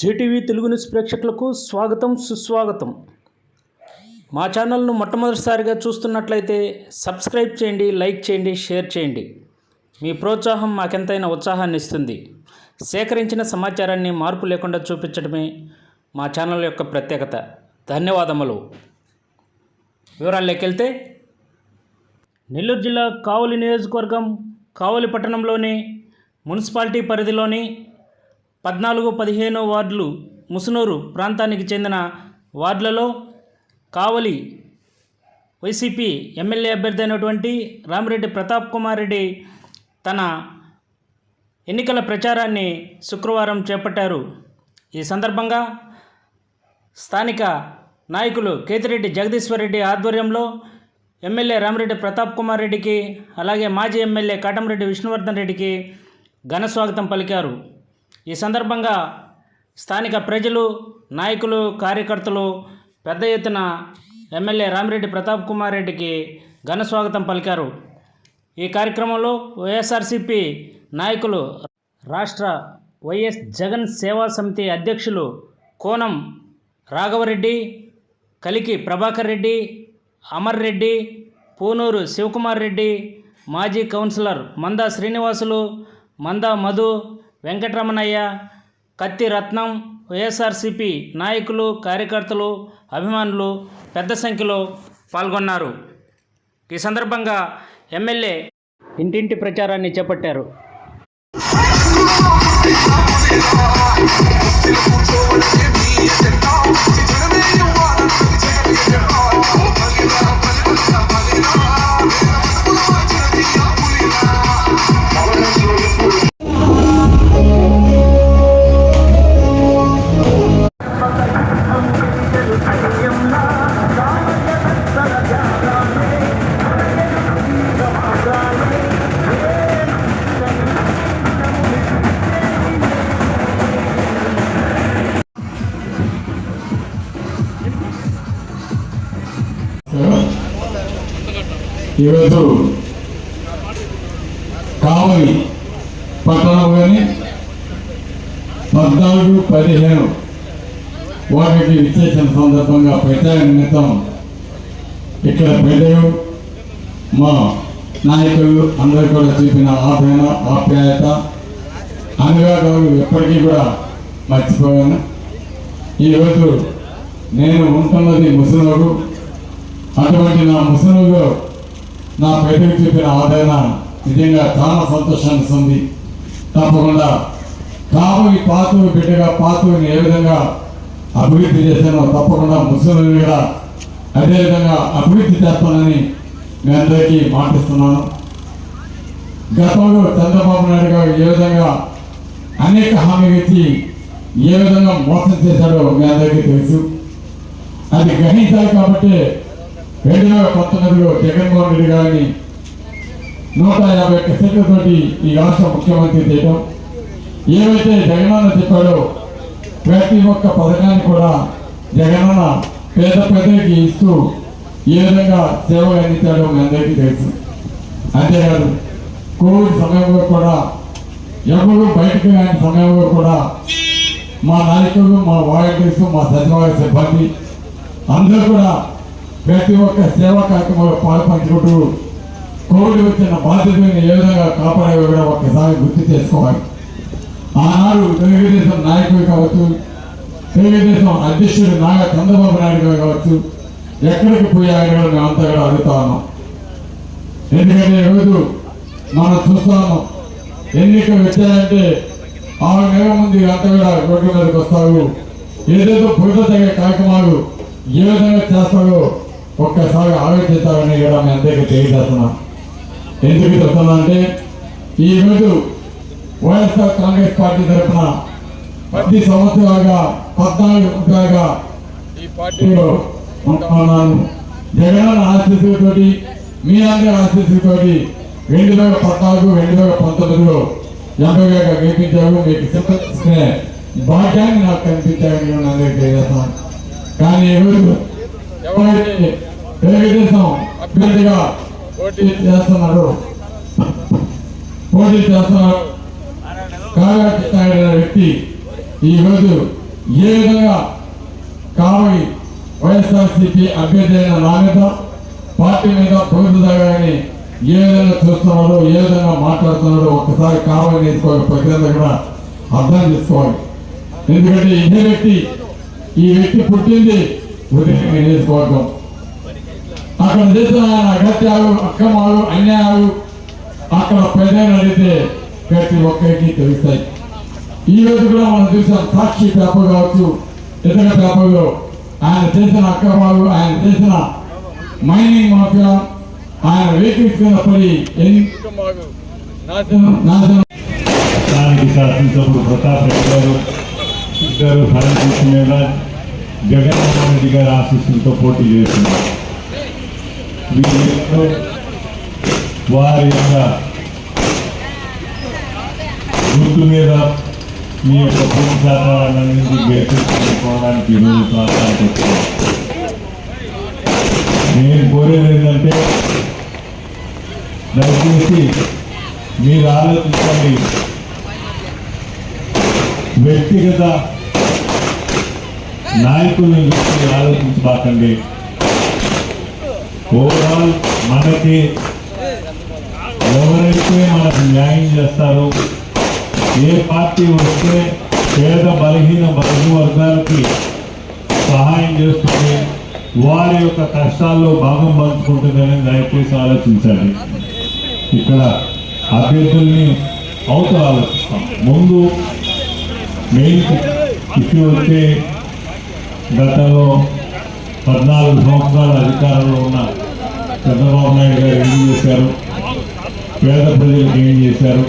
JTV Telugu news ప్రేక్షకులకు స్వాగతం సుస్వాగతం. మా ఛానల్ను మొట్టమొదటిసారిగా చూస్తున్నట్లయితే సబ్స్క్రైబ్ చేయండి, లైక్ చేయండి, షేర్ చేయండి. మీ ప్రోత్సాహం మాకెంతైనా ఉత్సాహాన్ని ఇస్తుంది. సేకరించిన సమాచారాన్ని మార్పు లేకుండా చూపించడమే మా ఛానల్ యొక్క ప్రత్యేకత. ధన్యవాదములు. వివరాల్లోకి వెళ్తే, నెల్లూరు జిల్లా కావలి నియోజకవర్గం కావలి పట్టణంలోని మున్సిపాలిటీ పరిధిలోని 14-15 వార్డులు ముసునూరు ప్రాంతానికి చెందిన వార్డులలో కావలి వైసీపీ ఎమ్మెల్యే అభ్యర్థి అయినటువంటి రామిరెడ్డి ప్రతాప్ కుమార్ రెడ్డి తన ఎన్నికల ప్రచారాన్ని శుక్రవారం చేపట్టారు. ఈ సందర్భంగా స్థానిక నాయకులు కేతిరెడ్డి జగదీశ్వర్ రెడ్డి ఆధ్వర్యంలో ఎమ్మెల్యే రామిరెడ్డి ప్రతాప్ కుమార్ రెడ్డికి, అలాగే మాజీ ఎమ్మెల్యే కాటంరెడ్డి విష్ణువర్ధన్ రెడ్డికి ఘన స్వాగతం పలికారు. ఈ సందర్భంగా స్థానిక ప్రజలు, నాయకులు, కార్యకర్తలు పెద్ద ఎత్తున ఎమ్మెల్యే రామిరెడ్డి ప్రతాప్ కుమార్ రెడ్డికి ఘన స్వాగతం పలికారు. ఈ కార్యక్రమంలో వైఎస్ఆర్సీపీ నాయకులు, రాష్ట్ర వైఎస్ జగన్ సేవా సమితి అధ్యక్షులు కోనం రాఘవరెడ్డి, కలికి ప్రభాకర్ రెడ్డి, అమర్ రెడ్డి, పూనూరు శివకుమార్ రెడ్డి, మాజీ కౌన్సిలర్ మందా శ్రీనివాసులు, మందా మధు, వెంకటరమణయ్య, కత్తి రత్నం, వైఎస్ఆర్సీపీ నాయకులు, కార్యకర్తలు, అభిమానులు పెద్ద సంఖ్యలో పాల్గొన్నారు. ఈ సందర్భంగా ఎమ్మెల్యే ఇంటింటి ప్రచారాన్ని చేపట్టారు. ఈరోజు కావలి పట్టణంలోని 14-15 వాటికి విచ్చేసిన సందర్భంగా ప్రచార నిమిత్తం ఇక్కడ ప్రజలు, మా నాయకులు అందరూ కూడా చూపిన ఆదరణ, ఆప్యాయత, అనురాగాలు ఎప్పటికీ కూడా మర్చిపోయాను. ఈరోజు నేను ఉంటున్నది ముసునూరు. అటువంటి నా ముసునూరులో నా ప్రజలకు చూపిన ఆదరణ నిజంగా చాలా సంతోషాన్ని ఇస్తుంది. తప్పకుండా కావలి పాతూరు బిడ్డగా పాతూరుని ఏ విధంగా అభివృద్ధి చేశానో తప్పకుండా ముసునూరు కూడా అదేవిధంగా అభివృద్ధి చేస్తానని మీ అందరికీ మాటిస్తున్నాను. గతంలో చంద్రబాబు నాయుడు గారు ఏ విధంగా అనేక హామీలు ఇచ్చి ఏ విధంగా మోసం చేశాడో మీ అందరికీ తెలుసు. అది గ్రహించాలి కాబట్టి 2019లో జగన్మోహన్ రెడ్డి గారిని 151 సీట్లతోటి ఈ రాష్ట్ర ముఖ్యమంత్రి చేయడం, ఏవైతే జగనన్న చెప్పాడో ప్రతి ఒక్క పథకాన్ని కూడా జగనన్న పేద ప్రజలకి ఇస్తూ ఏ విధంగా సేవలు అందించాడో మీ అందరికీ తెలుసు. అంతేకాదు కోవిడ్ సమయంలో కూడా ఎవరు బయటకు రాని సమయంలో కూడా మా నాయకులు, మా వాలంటీర్స్, మా సచివాలయ సిబ్బంది అందరూ కూడా ప్రతి ఒక్క సేవా కార్యక్రమంలో పాల్పంచుకుంటూ కోవిడ్ వచ్చిన బాధ్యతలను ఏ విధంగా కాపాడేవి కూడా ఒక్కసారి గుర్తు చేసుకోవాలి. ఆనాడు తెలుగుదేశం నాయకులు కావచ్చు, తెలుగుదేశం అధ్యక్షుడు నాగా చంద్రబాబు నాయుడు గారు కావచ్చు, ఎక్కడికి పోయారో మేమంతా కూడా అడుగుతా ఉన్నాం. ఎందుకంటే ఈరోజు మనం చూస్తాము, ఎన్నికలు వచ్చాయంటే 6 నెలల ముందు అంతా కూడా రోడ్ల మీదకి వస్తారు. ఏదేదో బురద తగే కార్యక్రమాలు ఏ విధంగా చేస్తారో ఒక్కసారి ఆలోచిస్తారని కూడా మీ అందరికీ తెలియజేస్తున్నాం. ఎందుకు చెప్తున్నా అంటే, ఈరోజు వైఎస్ఆర్ కాంగ్రెస్ పార్టీ తరఫున 10 సంవత్సరాలుగా 14 ఈ పార్టీలో ఉంటున్నాను. జగన్ ఆశీస్సులతోటి, మీ అందరి ఆశీస్సులతోటి 2014-2019లో ఎంపీగా గెలిపించారు. మీకు సింపతించుకునే భాగ్యాన్ని నాకు కనిపించారని నేను అందరికీ తెలియజేస్తాను. కానీ ఈరోజు ఎవరైతే తెలుగుదేశం అభ్యర్థిగా పోటీ చేస్తున్నారు కాగా వ్యక్తి ఈరోజు ఏ విధంగా కావలి వైఎస్ఆర్సీపీ అభ్యర్థి అయిన నా మీద పార్టీ మీద ప్రభుత్వాన్ని ఏ విధంగా చూస్తున్నాడో ఏ విధంగా మాట్లాడుతున్నాడో ఒక్కసారి కావలి నియోజకవర్గ ప్రజలు కూడా అర్థం చేసుకోవాలి. ఎందుకంటే ఈ వ్యక్తి పుట్టింది ఉదయం నియోజకవర్గం. అక్కడ చేసిన ఆయన అగత్యాలు అక్రమాలు అన్యాయాలు అక్కడ ప్రజలు అడిగితే ప్రతి ఒక్కరికి తెలుస్తాయి. ఈ రోజు కూడా మనం చూసాం, సాక్షి పేపర్ కావచ్చు, ఇతర పేపర్లో ఆయన చేసిన అక్రమాలు, ఆయన చేసిన మైనింగ్ మాఫియా, ఆయన వెహికల్స్ కింద పడి ఎన్ని నాశనం. స్థానిక శాసనసభ్యుడు ప్రతాప్ రెడ్డి గారు ఇద్దరు సర్వీస్ మీద జగన్మోహన్ రెడ్డి గారి ఆశీస్సులతో పోటీ చేస్తున్నారు. వీళ్ళలో వారి యొక్క గుర్తు మీద మీ యొక్క భూమి శాతాలన్నింటినీ గెలిపించుకోవడానికి ఈరోజు ప్రాంతానికి వచ్చాను. నేను కోరేది ఏంటంటే దయచేసి మీరు ఆలోచించండి, వ్యక్తిగత నాయకుల్ని గురించి ఆలోచించబాకండి. ఓవరాల్ మనకి ఎవరైతే మనకు న్యాయం చేస్తారో, ఏ పార్టీ వస్తే పేద బలహీన వర్గాలకి సహాయం చేస్తుంది, వారి యొక్క కష్టాల్లో భాగం పంచుకుంటుందని దయచేసి ఆలోచించాలి. ఇక్కడ అభ్యర్థుల్ని అవతల ఆలోచిస్తాం. ముందు మెయిన్ ఇష్యూ వచ్చే గతంలో 14 సంవత్సరాల అధికారంలో ఉన్న చంద్రబాబు నాయుడు గారు ఏం చేశారు, పేద ప్రజలకు ఏం చేశారు,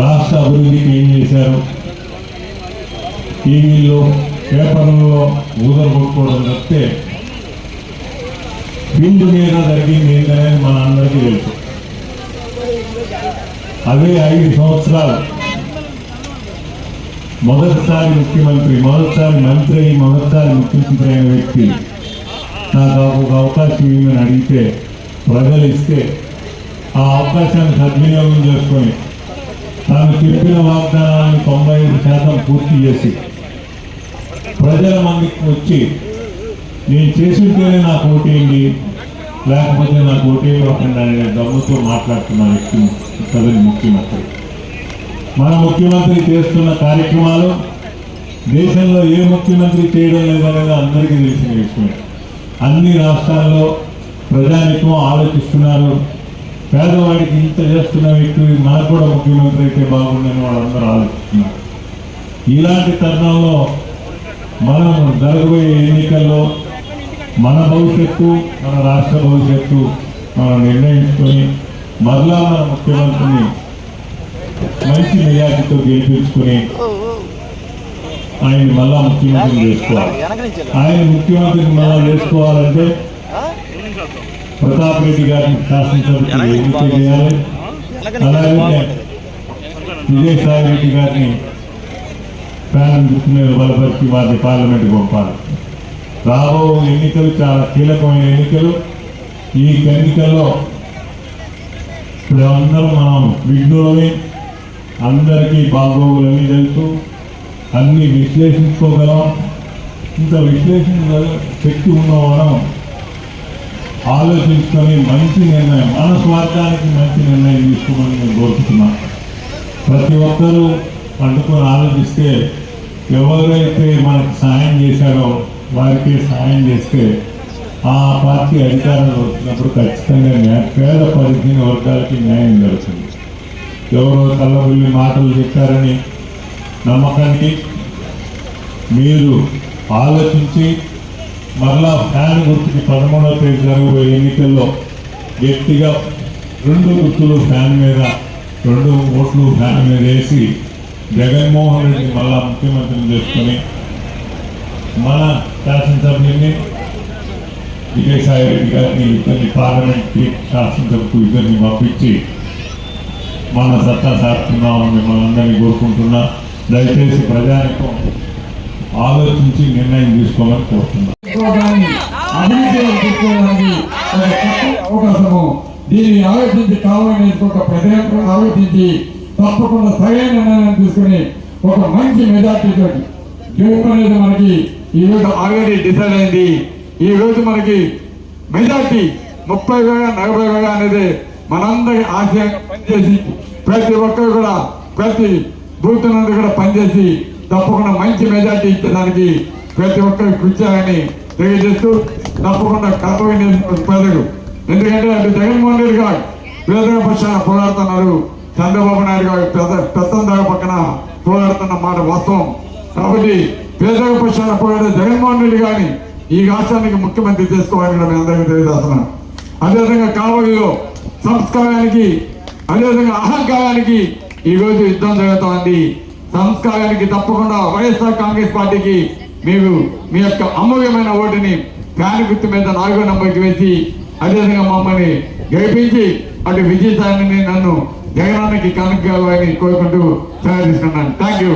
రాష్ట్ర అభివృద్ధికి ఏం చేశారు, టీవీల్లో పేపర్లలో ఊదరగొట్టుకోవడం తప్పితే ఫీల్డ్ మీద జరిగింది ఏంటనేది మన అందరికీ తెలుసు. అదే 5 సంవత్సరాలు మొదటిసారి ముఖ్యమంత్రి, మొదటిసారి మంత్రి, మొదటిసారి ముఖ్యమంత్రి అయిన వ్యక్తి నాకు ఒక అవకాశం ఇవ్వమని అడిగితే ప్రజలు ఇస్తే ఆ అవకాశాన్ని సద్వినియోగం చేసుకొని తాను చెప్పిన వాగ్దానాలను 95% పూర్తి చేసి ప్రజల మందికి వచ్చి నేను చేసింటేనే నాకు ఓటేయండి, లేకపోతే నాకు ఓటేయకుండా అనే దమ్ముతో మాట్లాడుతున్న వ్యక్తి ప్రజలు ముఖ్యమంత్రి. మన ముఖ్యమంత్రి చేస్తున్న కార్యక్రమాలు దేశంలో ఏ ముఖ్యమంత్రి చేయడం లేదనేది అందరికీ తెలిసిన విషయమే. అన్ని రాష్ట్రాల్లో ప్రజానికం ఆలోచిస్తున్నారు, పేదవాడికి ఇంత చేస్తున్న వ్యక్తి మనకు కూడా ముఖ్యమంత్రి అయితే బాగుందని వాళ్ళందరూ ఆలోచిస్తున్నారు. ఇలాంటి తరుణంలో మనం జరగబోయే ఎన్నికల్లో మన భవిష్యత్తు, మన రాష్ట్ర భవిష్యత్తు మనం నిర్ణయించుకొని మరలా మన ముఖ్యమంత్రిని మంచి మెజార్టీతో గెలిపించుకుని ఆయన మళ్ళా ముఖ్యమంత్రిని చేసుకోవాలి. ఆయన ముఖ్యమంత్రిని మళ్ళా చేసుకోవాలంటే ప్రతాప్ రెడ్డి గారిని శాసనసభకి ఎన్నిక చేయాలి. అలాగే విజయసాయి రెడ్డి గారిని ప్యానల్ గుర్తు బలపరిచి వారిని పార్లమెంట్కి పంపాలి. రాబో ఎన్నికలు చాలా కీలకమైన ఎన్నికలు. ఈ ఎన్నికల్లో ఇప్పుడు అందరూ మనం విఘ్నులని, అందరికీ బాగోగులని తెలుసు, అన్ని విశ్లేషించుకోగలం. ఇంత విశ్లేషణ శక్తి ఉన్న మనం ఆలోచించుకొని మంచి నిర్ణయం, మన స్వార్థానికి మంచి నిర్ణయం తీసుకోమని నేను కోరుతున్నాను. ప్రతి ఒక్కరూ పండుకొని ఆలోచిస్తే ఎవరైతే మనకు సహాయం చేశారో వారికి సహాయం చేస్తే ఆ పార్టీ అధికారంలో వచ్చినప్పుడు ఖచ్చితంగా పేద పరిధిన వర్గాలకి న్యాయం జరుగుతుంది. ఎవరో కళ్ళబుల్లి మాటలు చెప్పారని నమ్మకానికి మీరు ఆలోచించి మరలా ఫ్యాన్ గుర్తుకి 13వ తేదీ జరగబోయే ఎన్నికల్లో గట్టిగా 2 గుర్తులు ఫ్యాన్ మీద, 2 ఓట్లు ఫ్యాన్ మీద వేసి జగన్మోహన్ రెడ్డిని మళ్ళా ముఖ్యమంత్రిని చేసుకొని మన శాసనసభ్యుని విజయసాయి రెడ్డి గారిని ఇద్దరిని పార్లమెంట్కి, శాసనసభకు ఇద్దరిని పంపించి మన సత్తా సారుతున్నామని మిమ్మల్ని అందరినీ కోరుకుంటున్నా. దయచేసి ప్రజానికం ఆలోచించి నిర్ణయం తీసుకోవాలని కోరుతున్నాం. అవకాశము దీన్ని ఆలోచించి కావాలని ఒక ప్రజలకు ఆలోచించి తప్పకుండా సరైన నిర్ణయం తీసుకుని ఒక మంచి మెజార్టీతో గెలుపు అనేది మనకి ఈరోజు ఆల్రెడీ డిసైడ్ అయింది. ఈరోజు మనకి మెజార్టీ 30,000, 40,000 అనేది మనందరి ఆశయంగా పనిచేసి ప్రతి ఒక్కరు కూడా ప్రతి బూత్ నుండి కూడా పనిచేసి తప్పకుండా మంచి మెజార్టీ ఇచ్చేదానికి ప్రతి ఒక్కరు కృషి చేయాలని తెలియజేస్తూ తప్పకుండా కర్తవ్య ప్రజలు, ఎందుకంటే అటు జగన్మోహన్ రెడ్డి గారు పేదల పక్షాన పోరాడుతున్నారు, చంద్రబాబు నాయుడు గారు పెత్తందారు పక్కన పోరాడుతున్న మాట వాస్తవం. కాబట్టి పేదల పక్షాన పోరాడే జగన్మోహన్ రెడ్డి గారిని ఈ రాష్ట్రానికి ముఖ్యమంత్రి చేసుకోవాలని కూడా మేము అందరికీ తెలియజేస్తున్నాం. అదేవిధంగా కావలిలో సంస్కారానికి అదేవిధంగా అహంకారానికి ఈరోజు యుద్ధం జరుగుతోంది. సంస్కారానికి తప్పకుండా వైఎస్ఆర్ కాంగ్రెస్ పార్టీకి మీరు మీ యొక్క అమూల్యమైన ఓటుని ఫ్యాన్ గుర్తు మీద 4వ నంబర్కి వేసి అదేవిధంగా మమ్మల్ని గెలిపించి అటు విజయసాయిని నన్ను జగనానికి కనుక్కోవాలని కోరుకుంటూ సెలవు తీసుకున్నాను. Thank you.